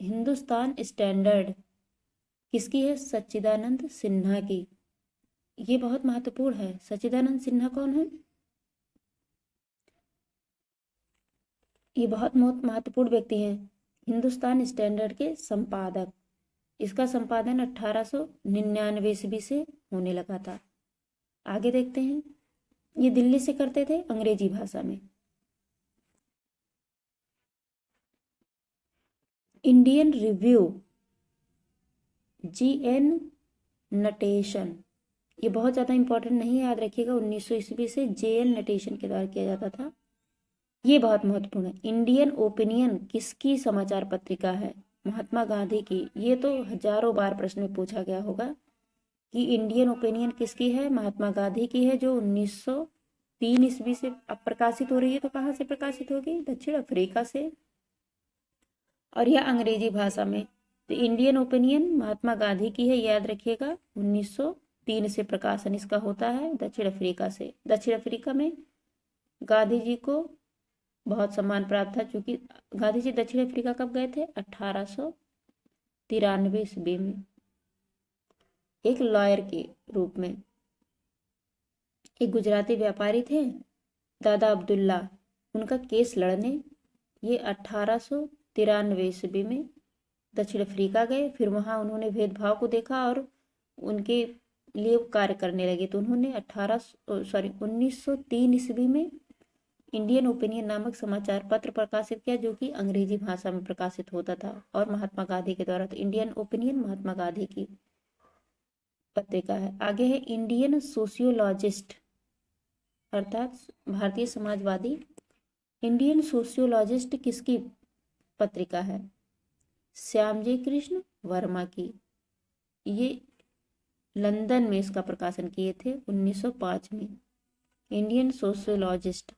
हिंदुस्तान स्टैंडर्ड किसकी है? सच्चिदानंद सिन्हा की। ये बहुत महत्वपूर्ण है। सच्चिदानंद सिन्हा कौन है? ये बहुत महत्वपूर्ण व्यक्ति हैं, हिंदुस्तान स्टैंडर्ड के संपादक। इसका संपादन 1899 ईस्वी से होने लगा था। आगे देखते हैं, ये दिल्ली से करते थे अंग्रेजी भाषा में। इंडियन रिव्यू GN नटेशन, ये बहुत ज़्यादा इंपॉर्टेंट नहीं है, याद रखिएगा 1900 ईस्वी से JN नटेशन के द्वारा किया जाता था। ये बहुत महत्वपूर्ण है। इंडियन ओपिनियन किसकी समाचार पत्रिका है? महात्मा गांधी की। ये तो हजारों बार प्रश्न में पूछा गया होगा कि इंडियन ओपिनियन किसकी है? महात्मा गांधी की है, जो 1903 ईस्वी से अब प्रकाशित हो रही है। तो कहाँ से प्रकाशित होगी? दक्षिण अफ्रीका से, और यह अंग्रेजी भाषा में। तो इंडियन ओपिनियन महात्मा गांधी की है, याद रखिएगा 1903 से प्रकाशन इसका होता है दक्षिण अफ्रीका से। दक्षिण अफ्रीका में गांधी जी को बहुत सम्मान प्राप्त था, क्योंकि गांधी जी दक्षिण अफ्रीका कब गए थे? 1893 ईस्वी में, एक लॉयर के रूप में। एक गुजराती व्यापारी थे दादा अब्दुल्ला, उनका केस लड़ने ये 1893 ईस्वी में दक्षिण अफ्रीका गए। फिर वहाँ उन्होंने भेदभाव को देखा और उनके लिए कार्य करने लगे। तो उन्होंने 1903 ईस्वी में इंडियन ओपिनियन नामक समाचार पत्र प्रकाशित किया, जो कि अंग्रेजी भाषा में प्रकाशित होता था और महात्मा गांधी के द्वारा। तो इंडियन ओपिनियन महात्मा गांधी की। पत्रिका है। आगे है इंडियन सोशियोलॉजिस्ट अर्थात भारतीय समाजवादी। इंडियन सोशियोलॉजिस्ट किसकी पत्रिका है? श्यामजी कृष्ण वर्मा की। ये लंदन में इसका प्रकाशन किए थे 1905 में। इंडियन सोशियोलॉजिस्ट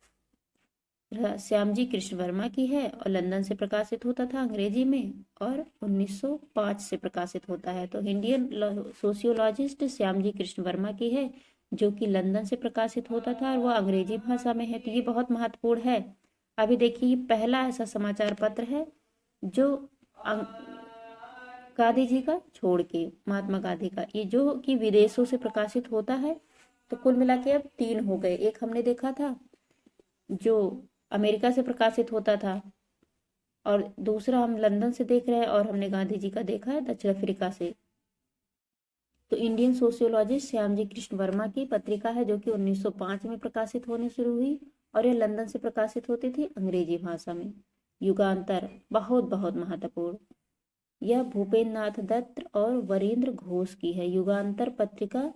श्यामजी कृष्ण वर्मा की है और लंदन से प्रकाशित होता था अंग्रेजी में और 1905 से प्रकाशित होता है। तो इंडियन सोशियोलॉजिस्ट श्यामजी कृष्ण वर्मा की है जो कि लंदन से प्रकाशित होता था और वह अंग्रेजी भाषा में है। तो ये बहुत महत्वपूर्ण है। अभी देखिए, ये पहला ऐसा समाचार पत्र है जो गांधी जी का छोड़ के, महात्मा गांधी का, ये जो कि विदेशों से प्रकाशित होता है। तो कुल मिला के अब 3 हो गए। एक हमने देखा था जो अमेरिका से प्रकाशित होता था और दूसरा हम लंदन से देख रहे हैं और हमने गांधी जी का देखा है दक्षिण अफ्रीका से। तो इंडियन सोशियोलॉजिस्ट श्यामजी कृष्ण वर्मा की पत्रिका है जो कि 1905 में प्रकाशित होने शुरू हुई और यह लंदन से प्रकाशित होती थी अंग्रेजी भाषा में। युगांतर बहुत बहुत महत्वपूर्ण, यह भूपेन्द्र नाथ दत्त और वरिंद्र घोष की है। युगांतर पत्रिका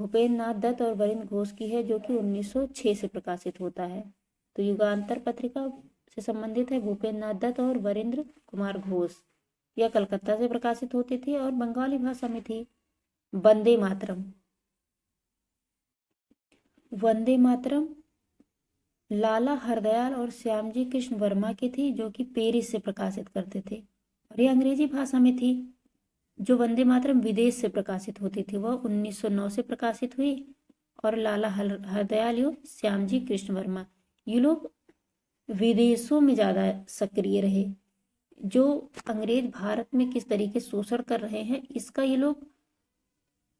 भूपेन्द्र नाथ दत्त और वरिंद्र घोष की है जो कि 1906 से प्रकाशित होता है। तो युगांतर पत्रिका से संबंधित है भूपेन्द्र नाथ दत्त और वरिंद्र कुमार घोष। यह कलकत्ता से प्रकाशित होती थी और बंगाली भाषा में थी। वंदे मातरम, वंदे मातरम लाला हरदयाल और श्यामजी कृष्ण वर्मा की थी जो कि पेरिस से प्रकाशित करते थे और ये अंग्रेजी भाषा में थी। जो वंदे मातरम विदेश से प्रकाशित होती थी वह 1909 से प्रकाशित हुई और लाला हरदयाल एवं श्यामजी कृष्ण वर्मा ये लोग विदेशों में ज़्यादा सक्रिय रहे। जो अंग्रेज भारत में किस तरीके से शोषण कर रहे हैं इसका ये लोग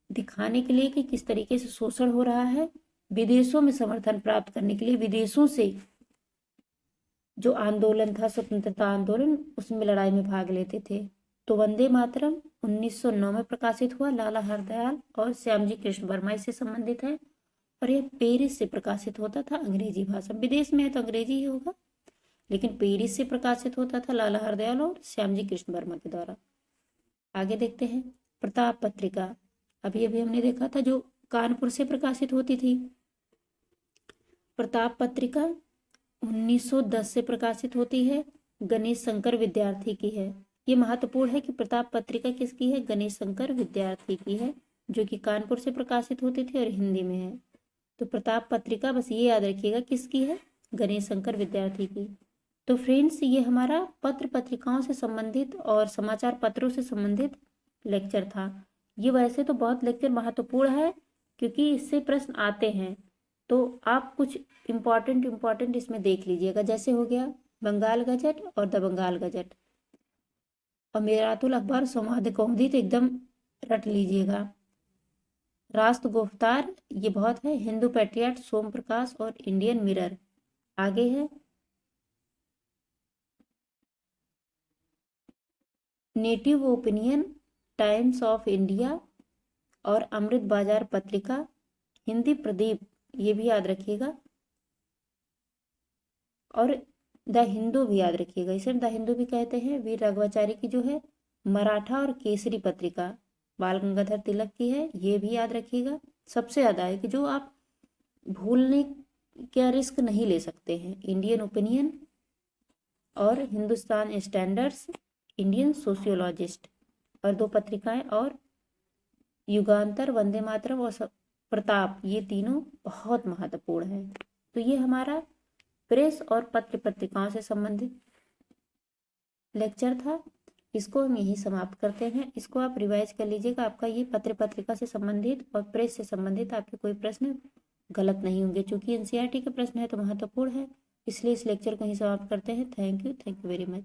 दिखाने के लिए कि किस तरीके से शोषण हो रहा है, विदेशों में समर्थन प्राप्त करने के लिए विदेशों से जो आंदोलन था, स्वतंत्रता आंदोलन, उसमें लड़ाई में भाग लेते थे। तो वंदे मातरम 1909 में प्रकाशित हुआ। लाला हरदयाल और श्यामजी कृष्ण वर्मा इससे संबंधित है और यह पेरिस से प्रकाशित होता था अंग्रेजी भाषा। विदेश में है तो अंग्रेजी ही होगा, लेकिन पेरिस से प्रकाशित होता था लाला हरदयाल और श्यामजी कृष्ण वर्मा के द्वारा। आगे देखते हैं प्रताप पत्रिका। अभी अभी हमने देखा था जो कानपुर से प्रकाशित होती थी। प्रताप पत्रिका 1910 से प्रकाशित होती है, गणेश शंकर विद्यार्थी की है। ये महत्वपूर्ण है कि प्रताप पत्रिका किसकी है? गणेश शंकर विद्यार्थी की है जो कि कानपुर से प्रकाशित होती थी और हिंदी में है। तो प्रताप पत्रिका बस ये याद रखिएगा किसकी है? गणेश शंकर विद्यार्थी की। तो फ्रेंड्स, ये हमारा पत्र पत्रिकाओं से संबंधित और समाचार पत्रों से संबंधित लेक्चर था। ये वैसे तो बहुत लेक्चर महत्वपूर्ण है क्योंकि इससे प्रश्न आते हैं, तो आप कुछ इम्पॉर्टेंट इसमें देख लीजिएगा। जैसे हो गया बंगाल गजट और द बंगाल गजट और मेरातुल अखबार संवाद कौमुदी, तो एकदम रट लीजिएगा। राष्ट्र गुफ्तार ये बहुत है, हिंदू पैट्रियट सोम प्रकाश और इंडियन मिरर। आगे है native opinion, times of India और अमृत बाजार पत्रिका, हिंदी प्रदीप, ये भी याद रखिएगा, और द हिंदू भी याद रखिएगा। इसे द हिंदू भी कहते हैं। वीर राघवाचारी की जो है मराठा और केसरी पत्रिका बाल गंगाधर तिलक की है, ये भी याद रखिएगा। सबसे ज़्यादा है कि जो आप भूलने का रिस्क नहीं ले सकते हैं, इंडियन ओपिनियन और हिंदुस्तान स्टैंडर्ड्स, इंडियन सोशियोलॉजिस्ट और 2 पत्रिकाएं, और युगांतर, वंदे मातरम और प्रताप, ये तीनों बहुत महत्वपूर्ण हैं। तो ये हमारा प्रेस और पत्र पत्रिकाओं से संबंधित लेक्चर था। इसको हम यही समाप्त करते हैं। इसको आप रिवाइज कर लीजिएगा। आपका ये पत्र पत्रिका से संबंधित और प्रेस से संबंधित आपके कोई प्रश्न गलत नहीं होंगे। चूंकि एनसीईआरटी के प्रश्न है तो महत्वपूर्ण है, इसलिए इस लेक्चर को ही समाप्त करते हैं। Thank you very much.